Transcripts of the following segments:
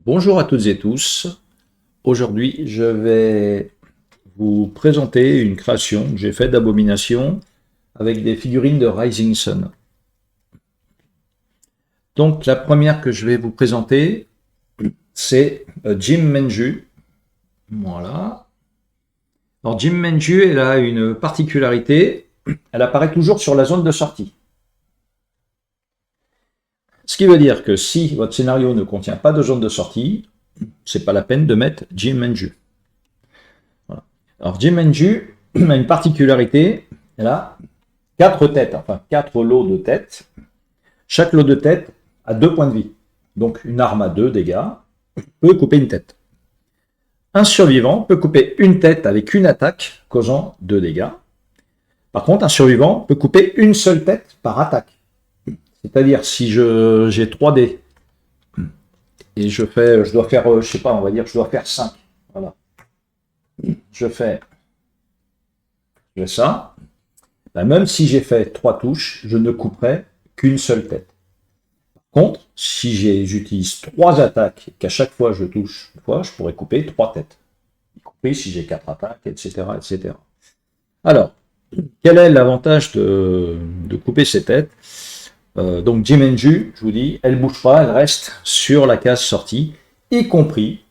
Bonjour à toutes et tous. Aujourd'hui, je vais vous présenter une création que j'ai faite d'Abomination avec des figurines de Rising Sun. Donc, la première que je vais vous présenter, c'est Jim Menju. Voilà. Alors, Jim Menju, elle a une particularité. Elle apparaît toujours sur la zone de sortie. Ce qui veut dire que si votre scénario ne contient pas de zone de sortie, c'est pas la peine de mettre Jim Menju. Voilà. Alors Jim Menju a une particularité, elle a 4 têtes, enfin 4 lots de têtes. Chaque lot de tête a 2 points de vie. Donc une arme à 2 dégâts peut couper une tête. Un survivant peut couper une tête avec une attaque, causant 2 dégâts. Par contre, un survivant peut couper une seule tête par attaque. C'est-à-dire si j'ai 3 dés et je dois faire, je sais pas, on va dire, je dois faire 5. Voilà. Je fais ça. Ben, même si j'ai fait 3 touches, je ne couperai qu'une seule tête. Par contre, si j'utilise 3 attaques et qu'à chaque fois je touche une fois, je pourrais couper 3 têtes. Y compris si j'ai 4 attaques, etc., etc. Alors, quel est l'avantage de couper ces têtes? Donc Jim Menju, je vous dis, elle ne bouge pas, elle reste sur la case sortie, y compris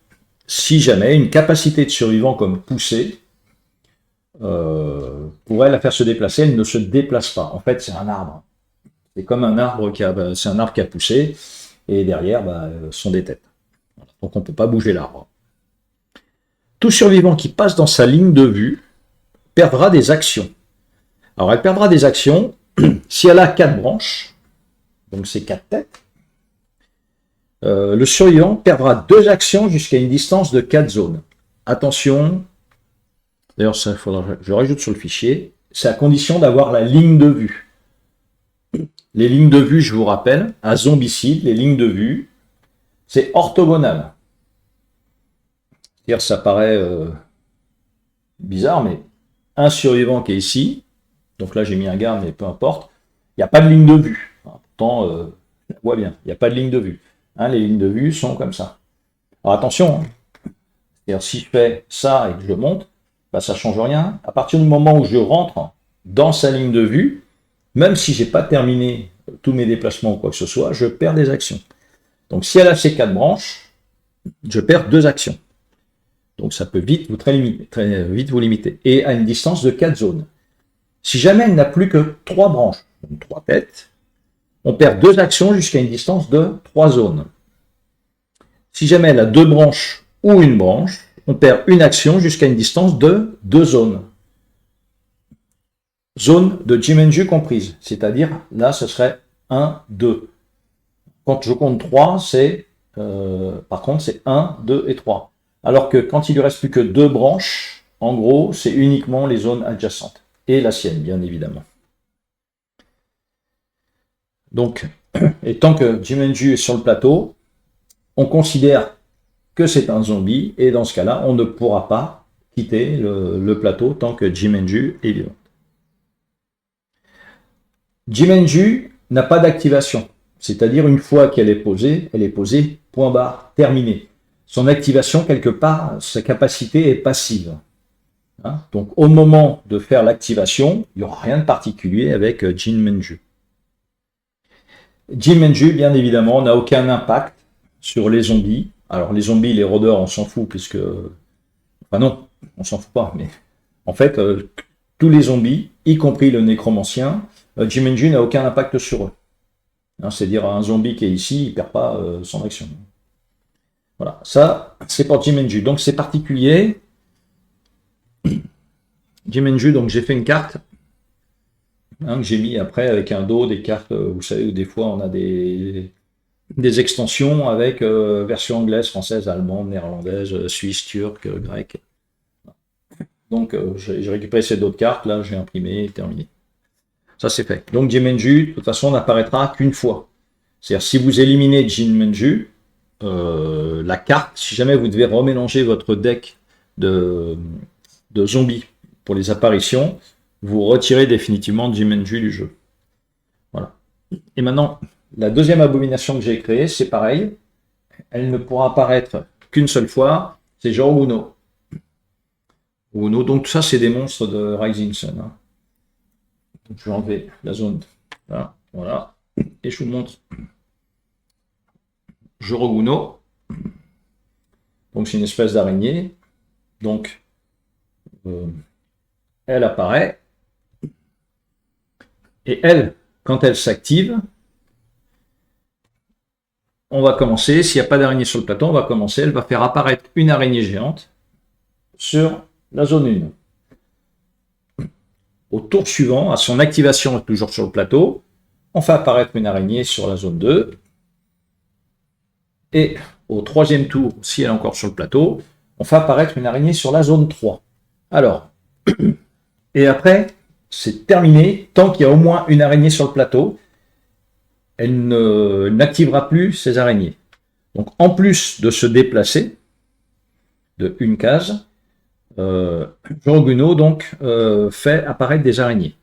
si jamais une capacité de survivant comme pousser pourrait la faire se déplacer, elle ne se déplace pas. En fait, c'est un arbre. C'est comme un arbre qui a poussé, et derrière sont des têtes. Donc on ne peut pas bouger l'arbre. Tout survivant qui passe dans sa ligne de vue perdra des actions. Alors elle perdra des actions si elle a 4 branches, donc c'est 4 têtes. Le survivant perdra 2 actions jusqu'à une distance de 4 zones. Attention, d'ailleurs ça faudra que je rajoute sur le fichier, c'est à condition d'avoir la ligne de vue. Les lignes de vue, je vous rappelle, à Zombicide, les lignes de vue, c'est orthogonal. C'est-à-dire, ça paraît bizarre, mais un survivant qui est ici, donc là j'ai mis un garde, mais peu importe, il n'y a pas de ligne de vue. Pourtant, on voit bien, il n'y a pas de ligne de vue. Hein, les lignes de vue sont comme ça. Alors attention, c'est-à-dire si je fais ça et que je monte, ça ne change rien. À partir du moment où je rentre dans sa ligne de vue, même si je n'ai pas terminé tous mes déplacements ou quoi que ce soit, je perds des actions. Donc si elle a ces 4 branches, je perds 2 actions. Donc ça peut vite vous limiter. Et à une distance de 4 zones. Si jamais elle n'a plus que 3 branches, donc 3 têtes, on perd 2 actions jusqu'à une distance de 3 zones. Si jamais elle a 2 branches ou une branche, on perd une action jusqu'à une distance de 2 zones. Zone de Jim Menju comprise, c'est-à-dire là ce serait 1, 2. Quand je compte 3, par contre c'est 1, 2 et 3. Alors que quand il lui reste plus que 2 branches, en gros c'est uniquement les zones adjacentes. Et la sienne, bien évidemment. Donc, et tant que Jim Menju est sur le plateau, on considère que c'est un zombie, et dans ce cas-là, on ne pourra pas quitter le plateau tant que Jim Menju est vivant. Jim Menju n'a pas d'activation, c'est-à-dire une fois qu'elle est posée, point barre, terminé. Son activation, quelque part, sa capacité est passive. Hein, donc au moment de faire l'activation, il n'y aura rien de particulier avec Jim Menju. Jim Menju, bien évidemment, n'a aucun impact sur les zombies. Alors les zombies, les rôdeurs, on s'en fout, puisque... Enfin non, on s'en fout pas, mais... En fait, tous les zombies, y compris le nécromancien, Jim Menju n'a aucun impact sur eux. Hein, c'est-à-dire un zombie qui est ici, il ne perd pas son action. Voilà, ça, c'est pour Jim Menju. Donc c'est particulier. Jim Menju, donc j'ai fait une carte que j'ai mis après avec un dos, des cartes, vous savez, où des fois on a des extensions avec version anglaise, française, allemande, néerlandaise, suisse, turque, grecque. Donc j'ai récupéré ces d'autres cartes, là j'ai imprimé, terminé. Ça c'est fait. Donc Jim Menju, de toute façon, n'apparaîtra qu'une fois. C'est-à-dire si vous éliminez Jim Menju, la carte, si jamais vous devez remélanger votre deck de zombies pour les apparitions, vous retirez définitivement Jim Menju du jeu. Voilà. Et maintenant, la deuxième abomination que j'ai créée, c'est pareil. elle ne pourra apparaître qu'une seule fois, c'est Joroguno. Donc tout ça, c'est des monstres de Rising Sun. Hein. Donc, je vais enlever la zone là, voilà, et je vous montre Joroguno. Donc c'est une espèce d'araignée. Donc elle apparaît. Et elle, quand elle s'active, on va commencer, s'il n'y a pas d'araignée sur le plateau, on va commencer, elle va faire apparaître une araignée géante sur la zone 1. Au tour suivant, à son activation toujours sur le plateau, on fait apparaître une araignée sur la zone 2. Et au troisième tour, si elle est encore sur le plateau, on fait apparaître une araignée sur la zone 3. Alors, et après, c'est terminé, tant qu'il y a au moins une araignée sur le plateau, elle n'activera plus ces araignées. Donc en plus de se déplacer de une case, Joroguno donc fait apparaître des araignées.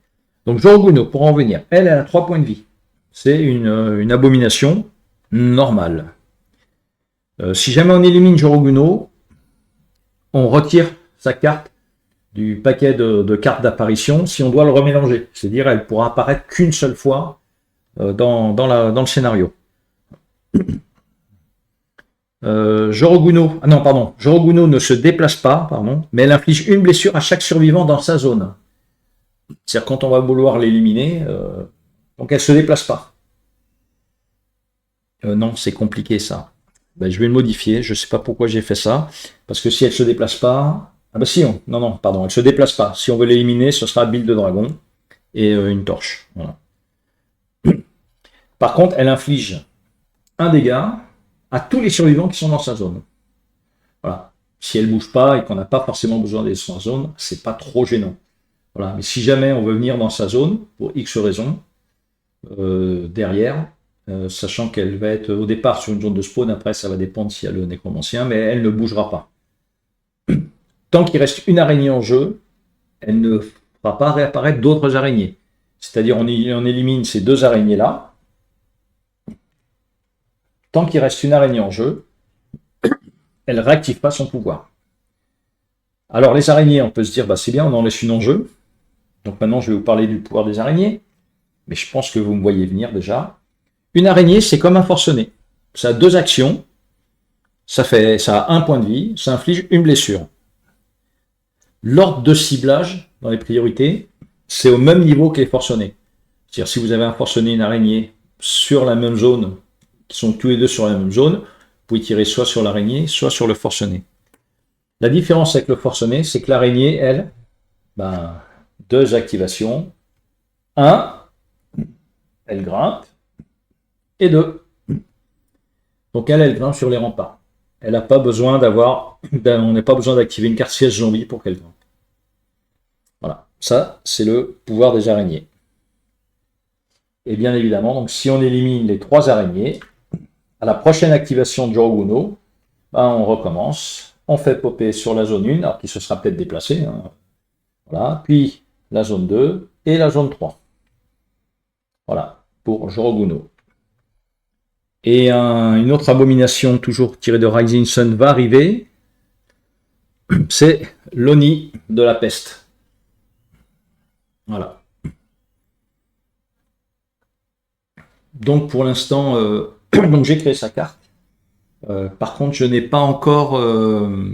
Donc Joroguno, pour en venir, elle a 3 points de vie. C'est une abomination normale. Si jamais on élimine Joroguno, on retire sa carte du paquet de cartes d'apparition si on doit le remélanger. C'est-à-dire elle pourra apparaître qu'une seule fois dans le scénario. Joroguno ne se déplace pas, mais elle inflige une blessure à chaque survivant dans sa zone. C'est-à-dire quand on va vouloir l'éliminer, donc elle ne se déplace pas. Non, c'est compliqué ça. Ben, je vais le modifier, je ne sais pas pourquoi j'ai fait ça, parce que si elle ne se déplace pas... Ah bah si, elle ne se déplace pas. Si on veut l'éliminer, ce sera Build de dragon et une torche. Voilà. Par contre, elle inflige un dégât à tous les survivants qui sont dans sa zone. Voilà. Si elle ne bouge pas et qu'on n'a pas forcément besoin d'être dans sa zone, c'est pas trop gênant. Voilà. Mais si jamais on veut venir dans sa zone, pour X raisons, derrière, sachant qu'elle va être au départ sur une zone de spawn, après ça va dépendre s'il y a le nécromancien, mais elle ne bougera pas. Tant qu'il reste une araignée en jeu, elle ne fera pas réapparaître d'autres araignées. C'est-à-dire on élimine ces 2 araignées-là. Tant qu'il reste une araignée en jeu, elle ne réactive pas son pouvoir. Alors les araignées, on peut se dire, bah, c'est bien, on en laisse une en jeu. Donc maintenant, je vais vous parler du pouvoir des araignées. Mais je pense que vous me voyez venir déjà. Une araignée, c'est comme un forcené. Ça a 2 actions. Ça a 1 point de vie. Ça inflige une blessure. L'ordre de ciblage dans les priorités, c'est au même niveau que les forcenés. C'est-à-dire si vous avez un forcené et une araignée sur la même zone, qui sont tous les 2 sur la même zone, vous pouvez tirer soit sur l'araignée, soit sur le forcené. La différence avec le forcené, c'est que l'araignée, elle, 2 activations. 1, elle grimpe, et 2. Donc elle grimpe sur les remparts. Elle n'a pas besoin on n'a pas besoin d'activer une carte siège zombie pour qu'elle grimpe. Voilà, ça c'est le pouvoir des araignées. Et bien évidemment, donc si on élimine les 3 araignées, à la prochaine activation de Joroguno, on recommence, on fait popper sur la zone 1, alors qui se sera peut-être déplacée, hein. Voilà, puis la zone 2 et la zone 3. Voilà, pour Joroguno. Et une autre abomination, toujours tirée de Rising Sun, va arriver. C'est l'Oni de la peste. Voilà. Donc pour l'instant, donc j'ai créé sa carte. Par contre, je n'ai pas encore... vous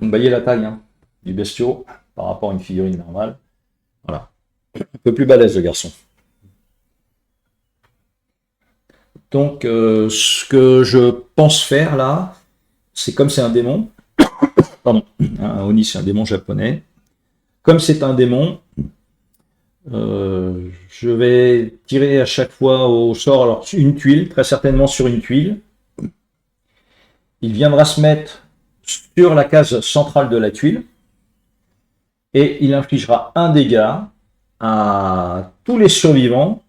voyez la taille du bestiau par rapport à une figurine normale. Voilà. Un peu plus balèze le garçon. Donc, ce que je pense faire là, c'est comme c'est un démon, pardon, un Oni c'est un démon japonais, comme c'est un démon, je vais tirer à chaque fois au sort, alors une tuile, très certainement sur une tuile. Il viendra se mettre sur la case centrale de la tuile, et il infligera un dégât à tous les survivants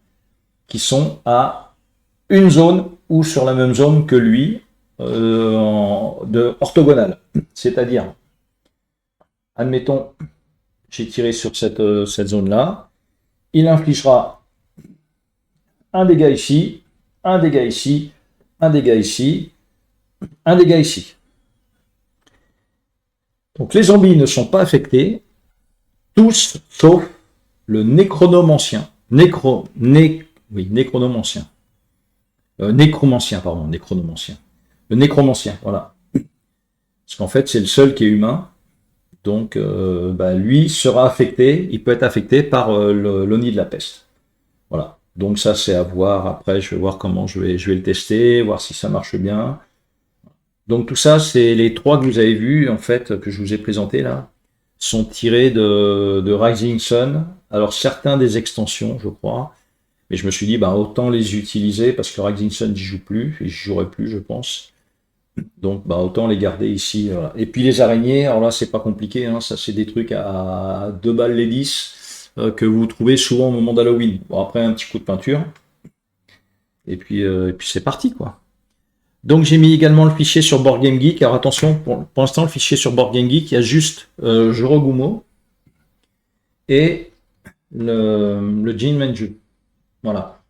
qui sont à une zone ou sur la même zone que lui, orthogonale. C'est-à-dire, admettons, j'ai tiré sur cette zone-là, il infligera un dégât ici, un dégât ici, un dégât ici, un dégât ici. Donc les zombies ne sont pas affectés, tous sauf le nécronomancien. Nécronomancien. Nécromancien, pardon, nécronomancien. Le nécromancien, voilà. Parce qu'en fait, c'est le seul qui est humain. Donc, lui sera affecté, il peut être affecté par l'Oni de la peste. Voilà. Donc ça, c'est à voir. Après, je vais voir comment je vais le tester, voir si ça marche bien. Donc tout ça, c'est les trois que vous avez vus, en fait, que je vous ai présentés là, sont tirés de Rising Sun. Alors certains des extensions, je crois. Mais je me suis dit, autant les utiliser, parce que Rising Sun, j'y joue plus, et j'y jouerai plus, je pense. Donc, autant les garder ici. Voilà. Et puis les araignées, alors là, c'est pas compliqué, hein, ça c'est des trucs à 2 balles les 10 que vous trouvez souvent au moment d'Halloween. Bon, après, un petit coup de peinture. Et puis c'est parti, quoi. Donc, j'ai mis également le fichier sur Board Game Geek. Alors, attention, pour l'instant, le fichier sur Board Game Geek, il y a juste Jorogumo et le Jin Manju. Voilà.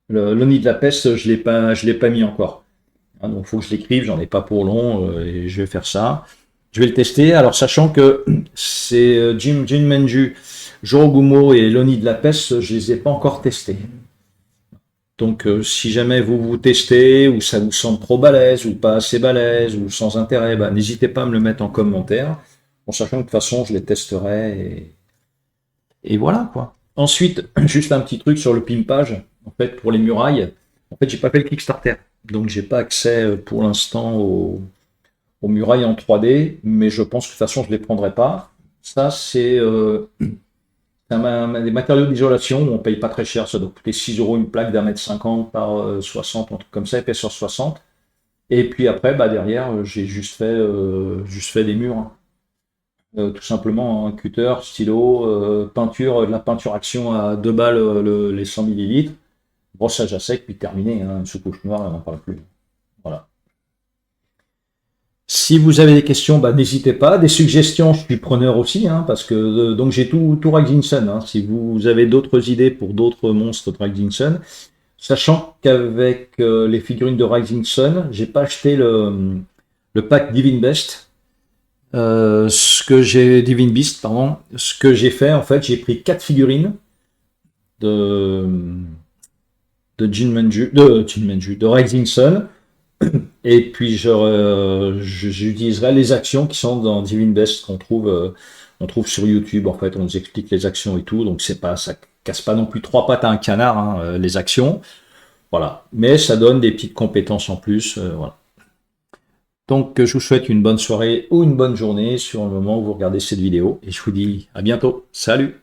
Le nid de la peste, je l'ai pas mis encore. Hein, donc, il faut que je l'écrive, j'en ai pas pour long, et je vais faire ça. Je vais le tester. Alors, sachant que c'est Jin Manju, Jorogumo et l'Oni de la peste, je les ai pas encore testés. Donc, si jamais vous testez, ou ça vous semble trop balèze, ou pas assez balèze, ou sans intérêt, n'hésitez pas à me le mettre en commentaire. En sachant que de toute façon, je les testerai, et voilà, quoi. Ensuite, juste un petit truc sur le pimpage, en fait, pour les murailles. En fait, j'ai pas fait le Kickstarter, donc j'ai pas accès pour l'instant aux murailles en 3D, mais je pense que de toute façon, je les prendrai pas. Ça, c'est des matériaux d'isolation où on paye pas très cher, ça doit coûter 6 € une plaque d'1,50 m par 60, un truc comme ça, épaisseur 60. Et puis après, derrière, j'ai juste fait des murs. Hein. Tout simplement un cutter, stylo, peinture, de la peinture action à 2 balles les 100 ml, brossage à sec, puis terminé, hein, une sous-couche noire, on n'en parle plus. Voilà. Si vous avez des questions, n'hésitez pas. Des suggestions, je suis preneur aussi, hein, parce que donc j'ai tout Rising Sun. Hein, si vous avez d'autres idées pour d'autres monstres de Rising Sun, sachant qu'avec les figurines de Rising Sun, j'ai pas acheté le pack Divine Beast. Divine Beast, pardon. Ce que j'ai fait, en fait, j'ai pris 4 figurines de de Rising Sun. Et puis j'utiliserai les actions qui sont dans Divine Beast qu'on trouve sur YouTube. En fait, on nous explique les actions et tout, donc ça casse pas non plus 3 pattes à un canard, hein, les actions. Voilà, mais ça donne des petites compétences en plus. Voilà. Donc je vous souhaite une bonne soirée ou une bonne journée sur le moment où vous regardez cette vidéo et je vous dis à bientôt. Salut!